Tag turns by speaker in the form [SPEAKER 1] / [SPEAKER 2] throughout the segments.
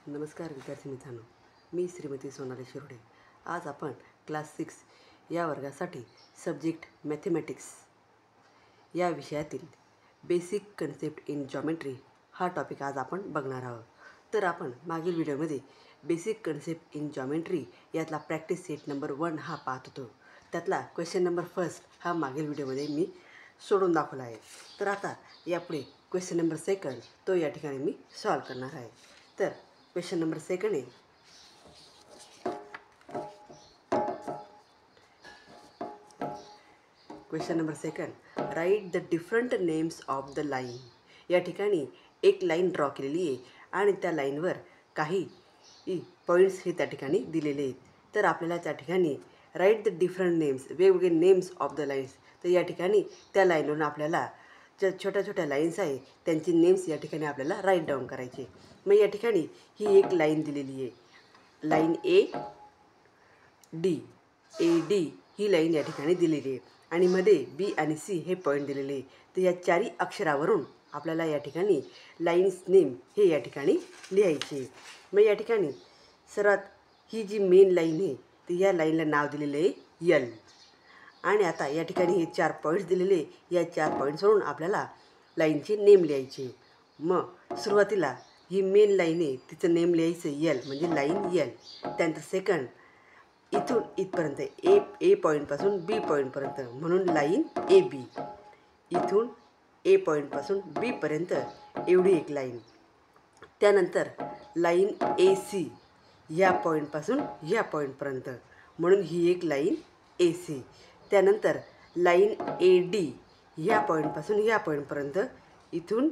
[SPEAKER 1] नमस्कार विद्यार्थी मित्रांनो, मी श्रीमती सोनाली शिरोडे। आज आपण क्लास 6 या वर्गासाठी सब्जेक्ट मॅथमॅटिक्स या विषयातील बेसिक कन्सेप्ट इन जॉमेट्री हा टॉपिक आज आपण बघणार आहोत। तर आपण मागील व्हिडिओमध्ये बेसिक कन्सेप्ट इन जॉमेट्री यातला प्रॅक्टिस सेट नंबर 1 हा पाहत होतो। त्यातला क्वेश्चन नंबर फर्स्ट हा मागील व्हिडिओमध्ये मी सोडून दाखवला आहे। तर आता यापुढे क्वेश्चन नंबर सेकंड तो या ठिकाणी मी सॉल्व करणार आहे। तर क्वेश्चन नंबर सेकंड आहे, question number second, write the different names of the line. या ठिकाणी एक लाईन ड्रॉ केलेली आहे आणि त्या लाईनवर काही पॉईंट्स हे त्या ठिकाणी दिलेले आहेत। तर आपल्याला त्या ठिकाणी राईट द डिफरंट नेम्स, वेगवेगळे नेम्स ऑफ द लाईन्स, तर या ठिकाणी त्या लाईनवरून आपल्याला ज्या छोट्या छोट्या लाईन्स आहे त्यांची नेम्स या ठिकाणी आपल्याला राईट डाऊन करायचे। मग या ठिकाणी ही एक लाईन दिलेली आहे, line A D he line या ठिकाणी दिलेली आहे आणि मध्ये बी आणि सी हे पॉईंट दिलेले आहे। तर या चारी अक्षरावरून आपल्याला या ठिकाणी लाईन्स नेम हे या ठिकाणी लिहायचे। मग या ठिकाणी सर्वात ही जी मेन लाईन आहे तर या लाईनला नाव दिलेलं आहे यल। आणि आता या ठिकाणी हे 4 पॉईंट्स दिलेले, या 4 पॉईंट्सवरून आपल्याला लाईनचे नेम लिहायचे। मग सुरुवातीला ही मेन लाईन आहे तिचं नेम लिहायचं यल, म्हणजे लाईन यल। त्यानंतर सेकंड इथून इथपर्यंत ए पॉईंटपासून बी पॉईंटपर्यंत म्हणून लाईन ए बी, इथून ए पॉईंटपासून बीपर्यंत एवढी एक लाईन। त्यानंतर लाईन ए सी ह्या पॉईंटपासून ह्या पॉईंटपर्यंत म्हणून ही एक लाईन ए सी। त्यानंतर लाईन ए डी ह्या पॉईंटपासून ह्या पॉईंटपर्यंत इथून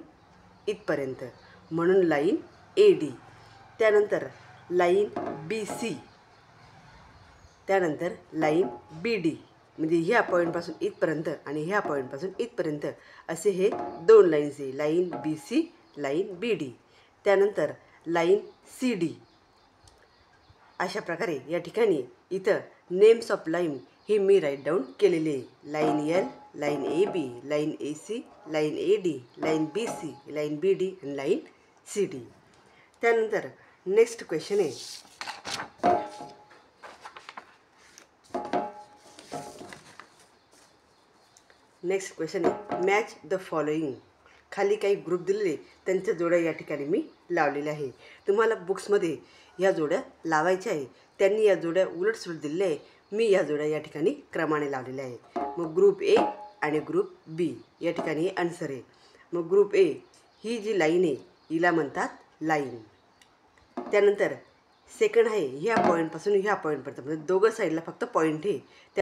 [SPEAKER 1] इथपर्यंत म्हणून लाईन ए डी। त्यानंतर लाईन बी सी, त्यानंतर लाईन बी डी, म्हणजे ह्या पॉईंटपासून इथपर्यंत आणि ह्या पॉईंटपासून इथपर्यंत असे हे 2 लाईन्स आहे, line B C, line B D. त्यानंतर लाईन सी डी। अशा प्रकारे या ठिकाणी इथं नेम्स ऑफ लाईन हे मी राईट डाऊन केलेले आहे, लाईन यल, line A B, line A C, line A D, line B C, line B D आणि लाईन सी डी। त्यानंतर नेक्स्ट क्वेश्चन आहे, नेक्स्ट क्वेश्चन आहे, मॅच द फॉलोइंग। खाली काही ग्रुप दिलेले त्यांच्या जोड्या या ठिकाणी मी लावलेल्या आहे। तुम्हाला बुक्समध्ये ह्या जोड्या लावायच्या आहे, त्यांनी या जोड्या उलटसुलट दिलेल्या आहे, मी या जोड्या या ठिकाणी क्रमाने लावलेल्या आहे। मग ग्रुप ए आणि ग्रुप बी या ठिकाणी हे आन्सर आहे। मग group A he G line आहे हिला म्हणतात लाईन। त्यानंतर सेकंड आहे ह्या पॉईंटपासून ह्या पॉईंटपर्यंत, म्हणजे दोघं साईडला फक्त पॉईंट आहे।